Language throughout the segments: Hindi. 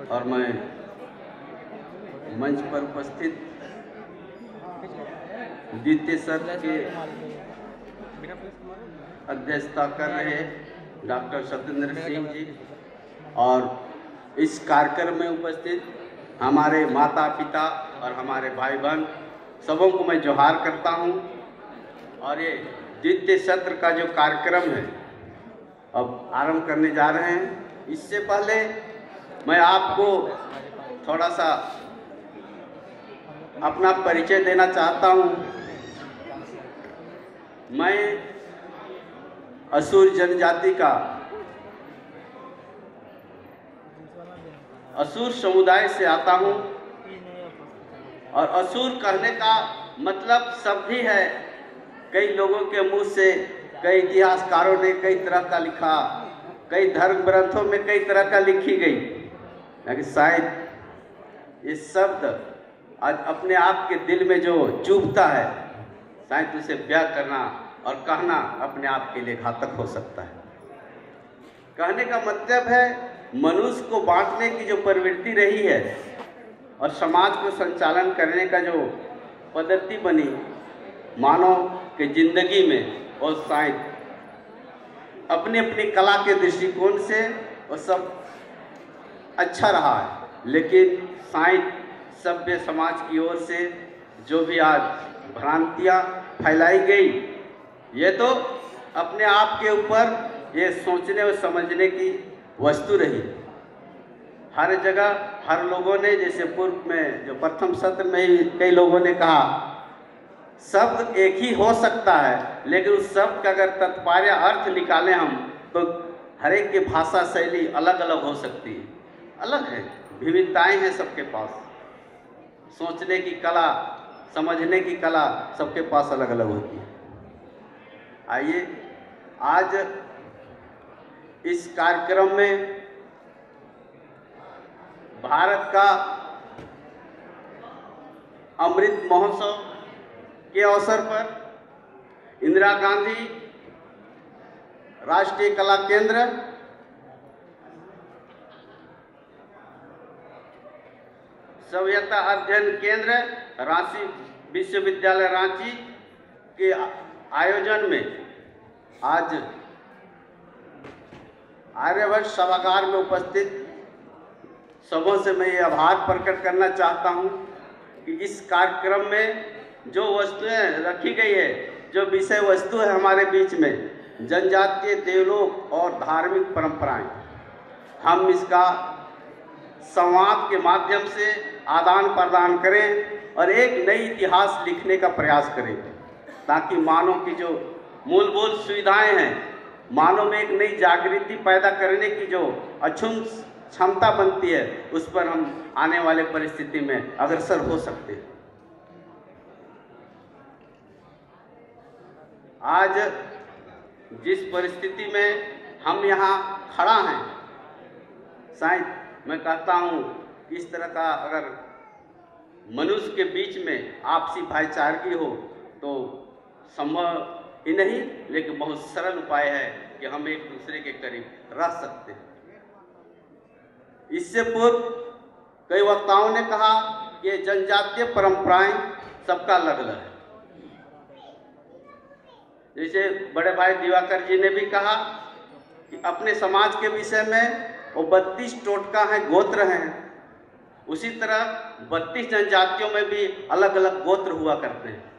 और मैं मंच पर उपस्थित द्वितीय सत्र के अध्यक्षता कर रहे डॉक्टर सत्येंद्र सिंह जी और इस कार्यक्रम में उपस्थित हमारे माता पिता और हमारे भाई बहन सबों को मैं जोहार करता हूं। और ये द्वितीय सत्र का जो कार्यक्रम है अब आरंभ करने जा रहे हैं। इससे पहले मैं आपको थोड़ा सा अपना परिचय देना चाहता हूं। मैं असुर जनजाति का असुर समुदाय से आता हूं और असुर कहने का मतलब शब्द ही है। कई लोगों के मुंह से कई इतिहासकारों ने कई तरह का लिखा, कई धर्म ग्रंथों में कई तरह का लिखी गई, लेकिन शायद ये शब्द आज अपने आप के दिल में जो चुभता है, शायद उसे व्यक्त करना और कहना अपने आप के लिए घातक हो सकता है। कहने का मतलब है मनुष्य को बांटने की जो प्रवृत्ति रही है और समाज को संचालन करने का जो पद्धति बनी मानव के जिंदगी में, और शायद अपनी अपनी कला के दृष्टिकोण से वो सब अच्छा रहा है, लेकिन शायद सभ्य समाज की ओर से जो भी आज भ्रांतियाँ फैलाई गई, ये तो अपने आप के ऊपर ये सोचने और समझने की वस्तु रही। हर जगह हर लोगों ने, जैसे पूर्व में जो प्रथम सत्र में ही कई लोगों ने कहा, शब्द एक ही हो सकता है, लेकिन उस शब्द का अगर तात्पर्य अर्थ निकालें हम तो हर एक की भाषा शैली अलग अलग हो सकती है, अलग है, विविधताएं हैं सबके पास। सोचने की कला, समझने की कला सबके पास अलग अलग होती है। आइए आज इस कार्यक्रम में भारत का अमृत महोत्सव के अवसर पर इंदिरा गांधी राष्ट्रीय कला केंद्र, सभ्यता अध्ययन केंद्र, रांची विश्वविद्यालय रांची के आयोजन में आज आर्यभट्ट सभागार में उपस्थित सबों से मैं ये आभार प्रकट करना चाहता हूँ कि इस कार्यक्रम में जो वस्तुएं रखी गई है, जो विषय वस्तु है हमारे बीच में, जनजातीय देवलोक और धार्मिक परंपराएं, हम इसका संवाद के माध्यम से आदान प्रदान करें और एक नई इतिहास लिखने का प्रयास करें, ताकि मानव की जो मूलभूत सुविधाएं हैं, मानव में एक नई जागृति पैदा करने की जो अक्षुण्ण क्षमता बनती है, उस पर हम आने वाले परिस्थिति में अग्रसर हो सकते हैं। आज जिस परिस्थिति में हम यहाँ खड़ा हैं, शायद मैं कहता हूँ कि इस तरह का अगर मनुष्य के बीच में आपसी भाईचारगी हो तो संभव ही नहीं, लेकिन बहुत सरल उपाय है कि हम एक दूसरे के करीब रह सकते हैं। इससे पूर्व कई वक्ताओं ने कहा कि जनजातीय परंपराएं सबका अलग अलग है। जैसे बड़े भाई दिवाकर जी ने भी कहा कि अपने समाज के विषय में वो 32 टोटका हैं, गोत्र हैं, उसी तरह 32 जनजातियों में भी अलग अलग गोत्र हुआ करते हैं।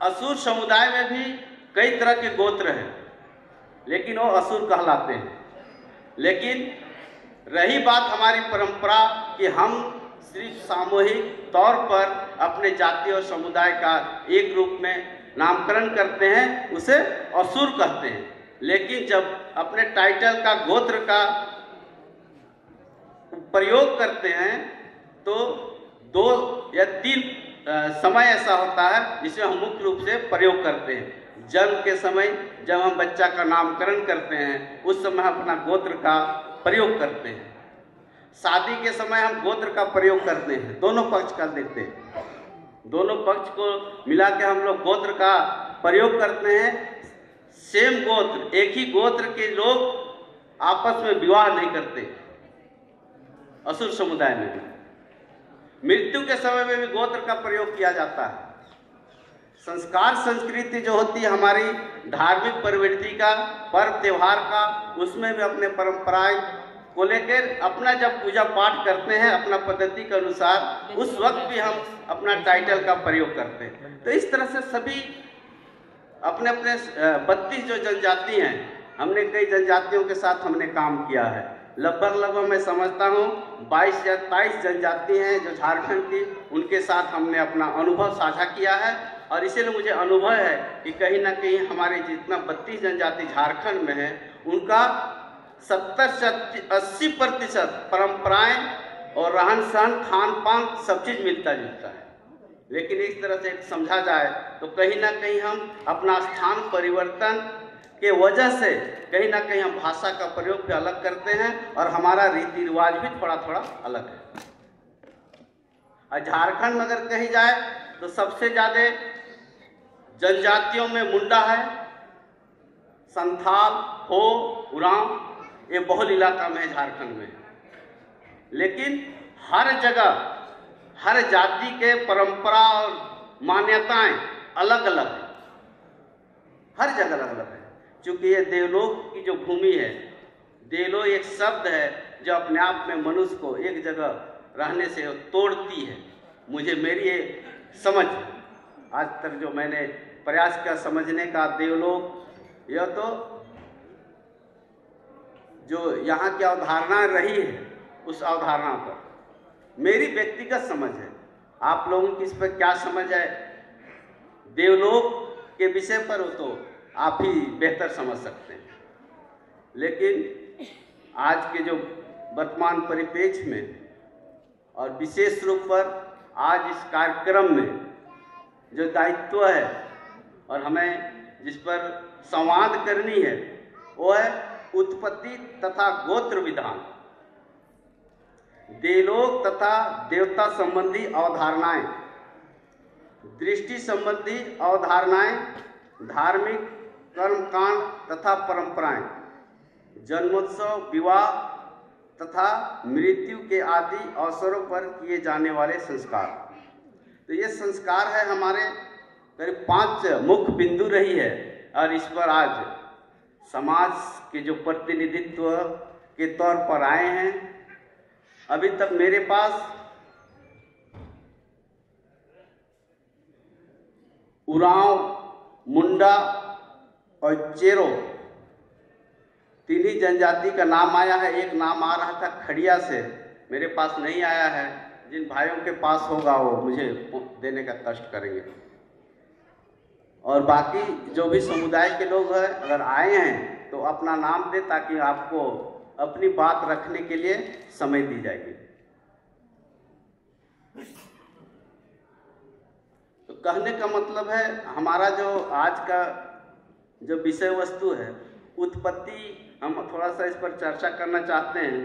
असुर समुदाय में भी कई तरह के गोत्र हैं, लेकिन वो असुर कहलाते हैं। लेकिन रही बात हमारी परंपरा कि हम सिर्फ सामूहिक तौर पर अपने जाति और समुदाय का एक रूप में नामकरण करते हैं, उसे असुर कहते हैं। लेकिन जब अपने टाइटल का, गोत्र का प्रयोग करते हैं तो 2 या 3 समय ऐसा होता है जिसे हम मुख्य रूप से प्रयोग करते हैं। जन्म के समय जब हम बच्चा का नामकरण करते हैं, उस समय हम अपना गोत्र का प्रयोग करते हैं। शादी के समय हम गोत्र का प्रयोग करते हैं, दोनों पक्ष का देखते हैं, दोनों पक्ष को मिला के हम लोग गोत्र का प्रयोग करते हैं। सेम गोत्र, एक ही गोत्र के लोग आपस में विवाह नहीं करते, असुर समुदाय में भी। मृत्यु के समय में भी गोत्र का प्रयोग किया जाता है। संस्कार संस्कृति जो होती है हमारी धार्मिक प्रवृत्ति का, पर्व त्योहार का, उसमें भी अपने परंपराएं को लेकर अपना जब पूजा पाठ करते हैं अपना पद्धति के अनुसार, उस वक्त भी हम अपना टाइटल का प्रयोग करते हैं। तो इस तरह से सभी अपने अपने 32 जो जनजाति हैं, हमने कई जनजातियों के साथ हमने काम किया है। लगभग मैं समझता हूँ 22 या 23 जनजाति हैं जो झारखंड की, उनके साथ हमने अपना अनुभव साझा किया है। और इसीलिए मुझे अनुभव है कि कहीं ना कहीं हमारे जितना 32 जनजाति झारखंड में है, उनका 70 से 80% परंपराएं और रहन सहन खान पान सब चीज़ मिलता जुलता है। लेकिन इस तरह से समझा जाए तो कहीं ना कहीं हम अपना स्थान परिवर्तन के वजह से कहीं ना कहीं हम भाषा का प्रयोग भी अलग करते हैं और हमारा रीति रिवाज भी थोड़ा थोड़ा अलग है। और झारखंड में अगर कही जाए तो सबसे ज़्यादा जनजातियों में मुंडा है, संथाल, हो, उरांव, ये बहुल इलाका में है झारखंड में। लेकिन हर जगह हर जाति के परंपरा और मान्यताएं अलग अलग है, हर जगह अलग अलग है। क्योंकि ये देवलोक की जो भूमि है, देवलोक एक शब्द है जो अपने आप में मनुष्य को एक जगह रहने से तोड़ती है। मुझे मेरी ये समझ आज तक जो मैंने प्रयास किया समझने का, देवलोक यह तो जो यहाँ की अवधारणा रही है उस अवधारणा पर मेरी व्यक्तिगत समझ है। आप लोगों की इस पर क्या समझ है देवलोक के विषय पर, हो तो आप ही बेहतर समझ सकते हैं। लेकिन आज के जो वर्तमान परिप्रेक्ष्य में और विशेष रूप पर आज इस कार्यक्रम में जो दायित्व है और हमें जिस पर संवाद करनी है वो है उत्पत्ति तथा गोत्र विधान, देवलोक तथा देवता संबंधी अवधारणाएं, दृष्टि संबंधी अवधारणाएं, धार्मिक कर्मकांड तथा परंपराएं, जन्मोत्सव, विवाह तथा मृत्यु के आदि अवसरों पर किए जाने वाले संस्कार। तो ये संस्कार है हमारे करीब 5 मुख्य बिंदु रही है और इस पर आज समाज के जो प्रतिनिधित्व के तौर पर आए हैं। अभी तक मेरे पास उरांव, मुंडा और चेरो 3 ही जनजाति का नाम आया है। एक नाम आ रहा था खड़िया से, मेरे पास नहीं आया है। जिन भाइयों के पास होगा वो मुझे देने का कष्ट करेंगे। और बाकी जो भी समुदाय के लोग हैं अगर आए हैं तो अपना नाम दे ताकि आपको अपनी बात रखने के लिए समय दी जाएगी। तो कहने का मतलब है हमारा जो आज का जो विषय वस्तु है उत्पत्ति, हम थोड़ा सा इस पर चर्चा करना चाहते हैं।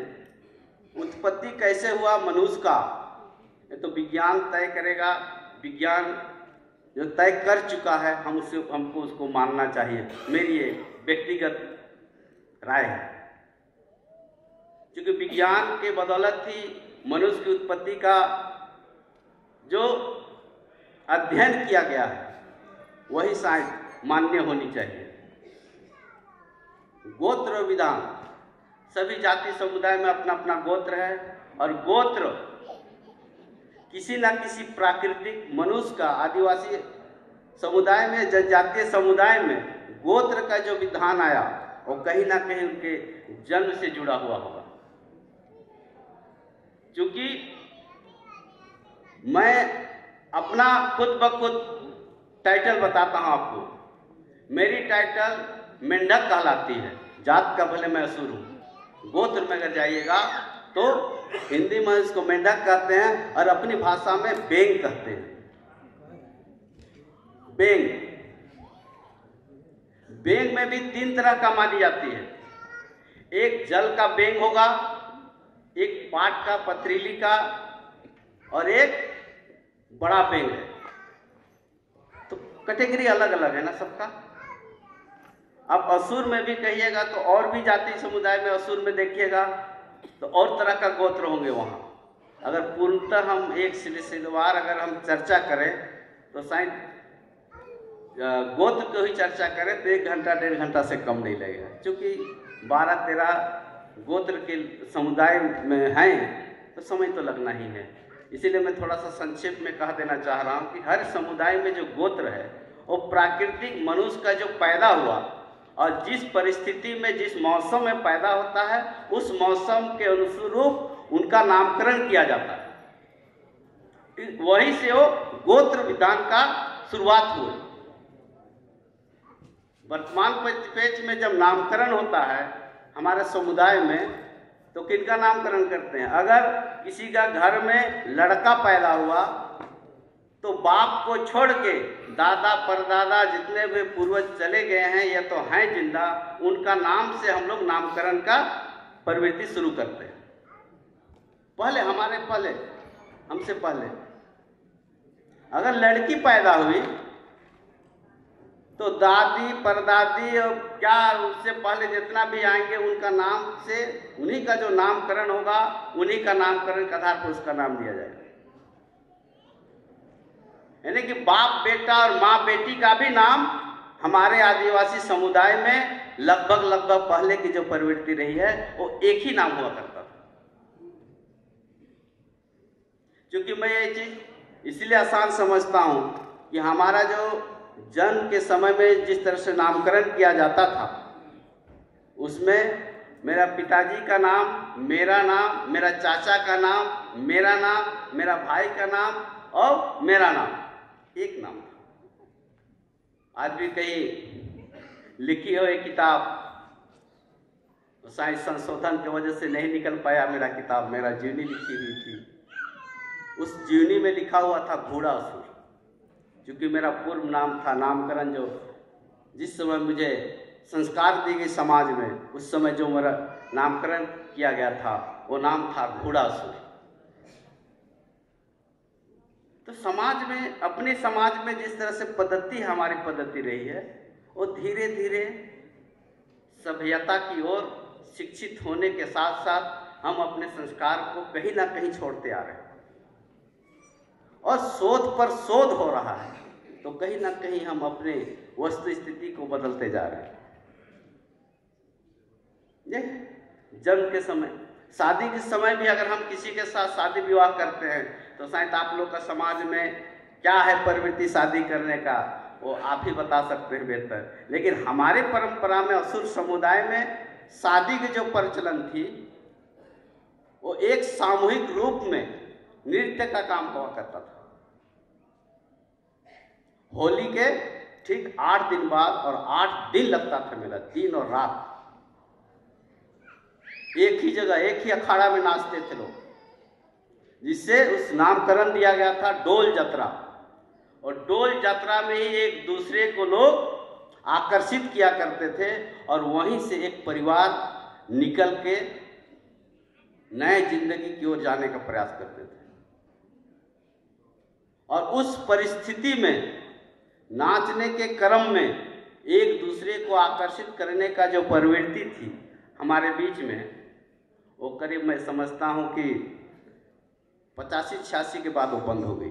उत्पत्ति कैसे हुआ मनुष्य का, ये तो विज्ञान तय करेगा। विज्ञान जो तय कर चुका है हमको उसको मानना चाहिए, मेरी ये व्यक्तिगत राय है। क्योंकि विज्ञान के बदौलत ही मनुष्य की उत्पत्ति का जो अध्ययन किया गया है वही शायद मान्य होनी चाहिए। गोत्र विधान, सभी जाति समुदाय में अपना अपना गोत्र है और गोत्र किसी न किसी प्राकृतिक मनुष्य का, आदिवासी समुदाय में, जनजातीय समुदाय में गोत्र का जो विधान आया वो कहीं ना कहीं उनके जन्म से जुड़ा हुआ होगा। क्योंकि मैं अपना खुद ब खुद टाइटल बताता हूँ आपको। मेरी टाइटल मेंढक कहलाती है। जात का भले मैं असुर हूँ। गोत्र में अगर जाइएगा तो हिंदी में इसको मेंढक कहते हैं और अपनी भाषा में बेंग कहते हैं। बेंग, बेंग में भी 3 तरह का मानी जाती है। एक जल का बेंग होगा, एक पाट का, पथरीली का, और एक बड़ा बेंग है। तो कैटेगरी अलग अलग है ना सबका। अब असुर में भी कहिएगा तो और भी जाति समुदाय में, असुर में देखिएगा तो और तरह का गोत्र होंगे वहाँ। अगर पूर्णतः हम एक सिलसिलेवार अगर हम चर्चा करें तो शायद गोत्र को ही चर्चा करें तो 1 घंटा 1.5 घंटा से कम नहीं लगेगा, क्योंकि 12-13 गोत्र के समुदाय में हैं तो समय तो लगना ही है। इसीलिए मैं थोड़ा सा संक्षेप में कह देना चाह रहा हूँ कि हर समुदाय में जो गोत्र है वो प्राकृतिक मनुष्य का जो पैदा हुआ और जिस परिस्थिति में जिस मौसम में पैदा होता है उस मौसम के अनुरूप उनका नामकरण किया जाता है। वहीं से वो गोत्र विधान का शुरुआत हुई। वर्तमान परिपेक्ष में जब नामकरण होता है हमारे समुदाय में तो किनका नामकरण करते हैं? अगर किसी का घर में लड़का पैदा हुआ तो बाप को छोड़ के दादा परदादा जितने भी पूर्वज चले गए हैं या तो हैं जिंदा, उनका नाम से हम लोग नामकरण का प्रवृत्ति शुरू करते हैं। हमसे पहले अगर लड़की पैदा हुई तो दादी परदादी और क्या उससे पहले जितना भी आएंगे उनका नाम से उन्हीं का जो नामकरण होगा, उन्हीं का नामकरण के आधार पर उसका नाम दिया जाएगा। यानी कि बाप बेटा और माँ बेटी का भी नाम हमारे आदिवासी समुदाय में लगभग पहले की जो प्रवृत्ति रही है वो एक ही नाम हुआ करता था। क्योंकि मैं ये चीज इसलिए आसान समझता हूँ कि हमारा जो जन्म के समय में जिस तरह से नामकरण किया जाता था उसमें मेरा पिताजी का नाम, मेरा नाम, मेरा चाचा का नाम, मेरा नाम, मेरा भाई का नाम और मेरा नाम एक नाम था। आज भी कहीं लिखी हो एक किताब, साइंस संशोधन की वजह से नहीं निकल पाया मेरा किताब, मेरा जीवनी लिखी हुई थी। उस जीवनी में लिखा हुआ था घोड़ासुर, क्योंकि मेरा पूर्व नाम था। नामकरण जो जिस समय मुझे संस्कार दी गई समाज में, उस समय जो मेरा नामकरण किया गया था वो नाम था घोड़ासुर। तो समाज में, अपने समाज में जिस तरह से पद्धति हमारी पद्धति रही है वो धीरे धीरे सभ्यता की ओर शिक्षित होने के साथ साथ हम अपने संस्कार को कहीं ना कहीं छोड़ते आ रहे हैं और शोध पर शोध हो रहा है, तो कहीं ना कहीं हम अपने वस्तु स्थिति को बदलते जा रहे हैं। जन्म के समय, शादी के समय भी अगर हम किसी के साथ शादी विवाह करते हैं तो शायद आप लोग का समाज में क्या है प्रवृत्ति शादी करने का वो आप ही बता सकते हैं बेहतर। लेकिन हमारे परंपरा में असुर समुदाय में शादी की जो प्रचलन थी वो एक सामूहिक रूप में नृत्य का काम हुआ करता था। होली के ठीक 8 दिन बाद, और 8 दिन लगता था मेरा, दिन और रात एक ही जगह एक ही अखाड़ा में नाचते थे लोग, जिससे उस नामकरण दिया गया था डोल जतरा। और डोल जतरा में ही एक दूसरे को लोग आकर्षित किया करते थे और वहीं से एक परिवार निकल के नए जिंदगी की ओर जाने का प्रयास करते थे। और उस परिस्थिति में नाचने के क्रम में एक दूसरे को आकर्षित करने का जो प्रवृत्ति थी हमारे बीच में, वो करीब मैं समझता हूँ कि 85-86 के बाद वो बंद हो गई।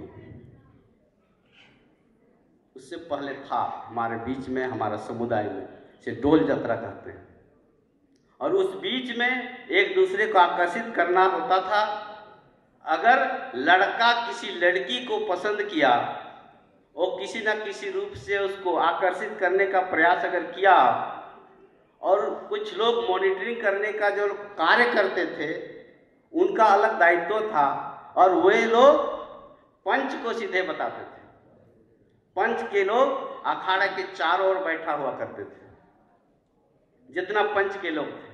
उससे पहले था हमारे बीच में, हमारा समुदाय में से डोल जतरा कहते हैं। और उस बीच में एक दूसरे को आकर्षित करना होता था। अगर लड़का किसी लड़की को पसंद किया, वो किसी न किसी रूप से उसको आकर्षित करने का प्रयास अगर किया, और कुछ लोग मॉनिटरिंग करने का जो कार्य करते थे उनका अलग दायित्व था, और वे लोग पंच को सीधे बताते थे। पंच के लोग अखाड़ा के चारों ओर बैठा हुआ करते थे, जितना पंच के लोग थे।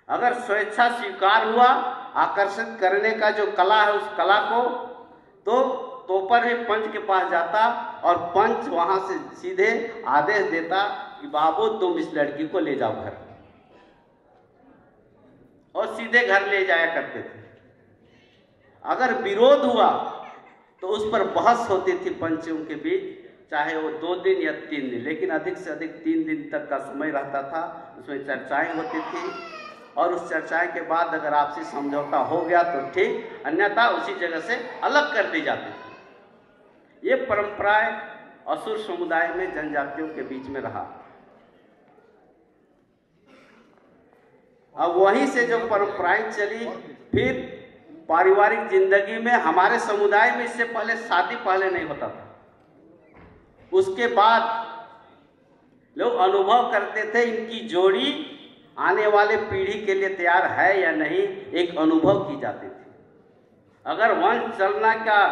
अगर स्वेच्छा स्वीकार हुआ आकर्षित करने का जो कला है, उस कला को, तो पर ही पंच के पास जाता और पंच वहां से सीधे आदेश देता कि बाबू तुम इस लड़की को ले जाओ घर, और सीधे घर ले जाया करते थे। अगर विरोध हुआ तो उस पर बहस होती थी पंचों के बीच, चाहे वो 2 दिन या 3 दिन, लेकिन अधिक से अधिक 3 दिन तक का समय रहता था। उसमें चर्चाएं होती थी और उस चर्चाएं के बाद अगर आपसी समझौता हो गया तो ठीक, अन्यथा उसी जगह से अलग कर दी जाती थी। ये परंपराएं असुर समुदाय में जनजातियों के बीच में रहा। अब वहीं से जो परंपराएं चली, फिर पारिवारिक जिंदगी में हमारे समुदाय में इससे पहले शादी पहले नहीं होता था। उसके बाद लोग अनुभव करते थे इनकी जोड़ी आने वाले पीढ़ी के लिए तैयार है या नहीं, एक अनुभव की जाती थी। अगर वंश चलना का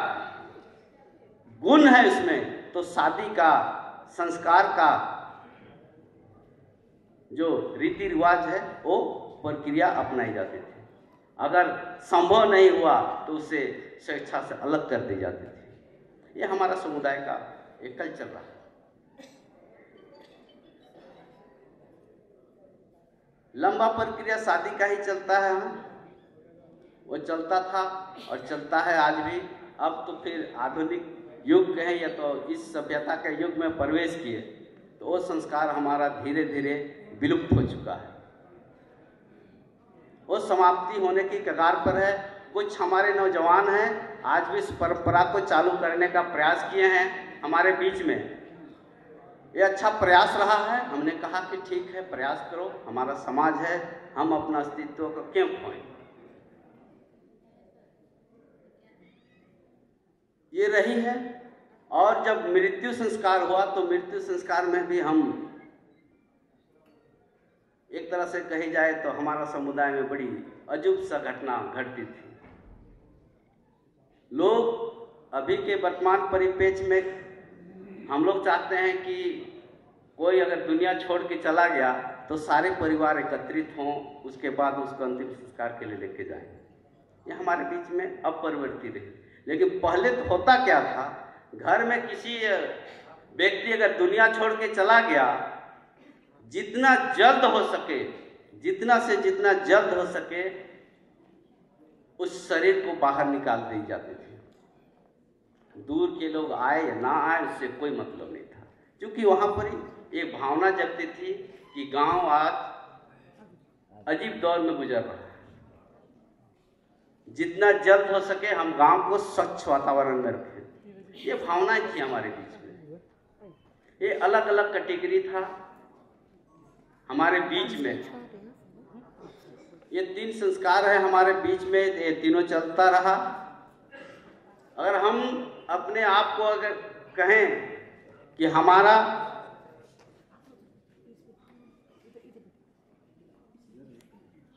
गुण है इसमें, तो शादी का, संस्कार का जो रीति रिवाज है वो प्रक्रिया अपनाई जाती थी। अगर संभव नहीं हुआ तो उसे शिक्षा से अलग कर दी जाती थी। ये हमारा समुदाय का एक कल्चर रहा। लंबा प्रक्रिया शादी का ही चलता है, वो चलता था और चलता है आज भी। अब तो फिर आधुनिक युग कहें या तो इस सभ्यता के युग में प्रवेश किए, तो वो संस्कार हमारा धीरे धीरे विलुप्त हो चुका है, वो समाप्ति होने की कगार पर है। कुछ हमारे नौजवान हैं आज भी इस परंपरा को चालू करने का प्रयास किए हैं हमारे बीच में। ये अच्छा प्रयास रहा है। हमने कहा कि ठीक है, प्रयास करो, हमारा समाज है, हम अपना अस्तित्व को क्यों खोएं। ये रही है। और जब मृत्यु संस्कार हुआ तो मृत्यु संस्कार में भी हम, एक तरह से कही जाए तो हमारा समुदाय में बड़ी अजूब सा घटना घटती थी। लोग अभी के वर्तमान परिप्रेक्ष्य में हम लोग चाहते हैं कि कोई अगर दुनिया छोड़ के चला गया तो सारे परिवार एकत्रित हों, उसके बाद उसको अंतिम संस्कार के लिए लेके जाएं। ये हमारे बीच में अपरिवर्तित रही। लेकिन पहले तो होता क्या था, घर में किसी व्यक्ति अगर दुनिया छोड़ के चला गया, जितना जल्द हो सके, जितना से जितना जल्द हो सके उस शरीर को बाहर निकाल दी जाती थी। दूर के लोग आए या ना आए उससे कोई मतलब नहीं था, क्योंकि वहाँ पर एक भावना जगती थी कि गांव आज अजीब दौर में गुजर रहा है। जितना जल्द हो सके हम गांव को स्वच्छ वातावरण में रखें, ये भावनाएं थी हमारे बीच में। ये अलग अलग कैटेगरी था हमारे बीच में। ये 3 संस्कार है हमारे बीच में, ये तीनों चलता रहा। अगर हम अपने आप को अगर कहें कि हमारा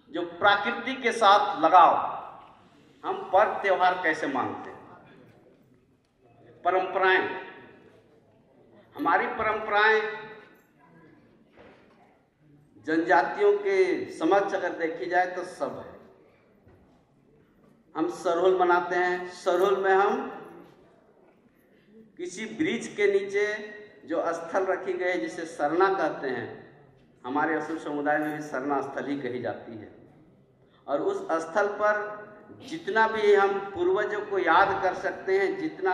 जो प्रकृति के साथ लगाव, हम पर्व त्योहार कैसे मानते हैं, परंपराएं, हमारी परंपराएं जनजातियों के समक्ष अगर देखी जाए तो सब है। हम सरहुल मनाते हैं। सरहुल में हम किसी वृक्ष के नीचे जो स्थल रखी गई जिसे सरना कहते हैं, हमारे असुर समुदाय में भी सरना स्थल ही कही जाती है। और उस स्थल पर जितना भी हम पूर्वजों को याद कर सकते हैं, जितना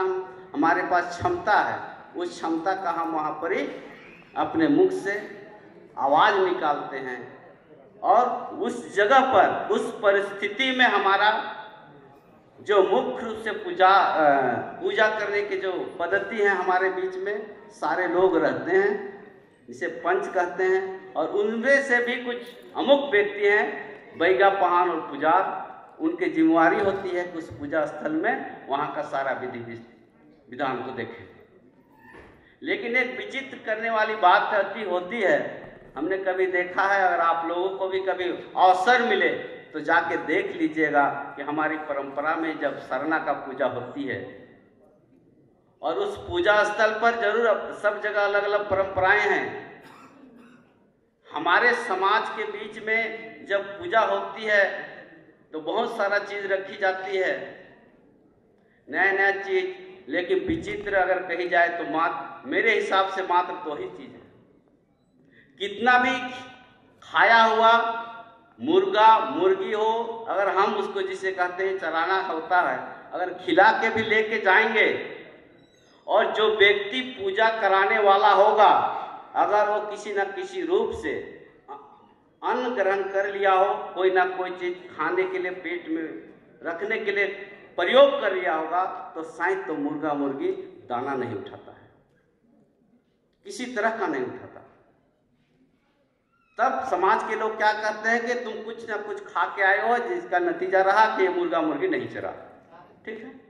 हमारे पास क्षमता है, उस क्षमता का हम वहाँ पर ही अपने मुख से आवाज निकालते हैं। और उस जगह पर, उस परिस्थिति में हमारा जो मुख्य रूप से पूजा करने की जो पद्धति है हमारे बीच में, सारे लोग रहते हैं, जिसे पंच कहते हैं। और उनमें से भी कुछ अमुक व्यक्ति हैं, बैगा पहान और पुजार, उनकी जिम्मेवारी होती है कि उस पूजा स्थल में वहाँ का सारा विधि विधान को देखें। लेकिन एक विचित्र करने वाली बात होती है, हमने कभी देखा है, अगर आप लोगों को भी कभी अवसर मिले तो जाके देख लीजिएगा कि हमारी परंपरा में जब सरना का पूजा होती है और उस पूजा स्थल पर जरूर सब जगह अलग अलग परंपराएं हैं। हमारे समाज के बीच में जब पूजा होती है तो बहुत सारा चीज रखी जाती है, नया नया चीज। लेकिन विचित्र अगर कही जाए तो मात्र, मेरे हिसाब से मात्र 2 ही चीज है। कितना भी खाया हुआ मुर्गा मुर्गी हो, अगर हम उसको जिसे कहते हैं चराना होता है, अगर खिला के भी लेके जाएंगे और जो व्यक्ति पूजा कराने वाला होगा, अगर वो किसी न किसी रूप से अन्न ग्रहण कर लिया हो, कोई ना कोई चीज खाने के लिए पेट में रखने के लिए प्रयोग कर लिया होगा, तो शायद तो मुर्गा मुर्गी दाना नहीं उठाता है, किसी तरह का नहीं उठाता। तब समाज के लोग क्या कहते हैं कि तुम कुछ ना कुछ खा के आए हो, जिसका नतीजा रहा कि ये मुर्गा मुर्गी नहीं चरा। ठीक है।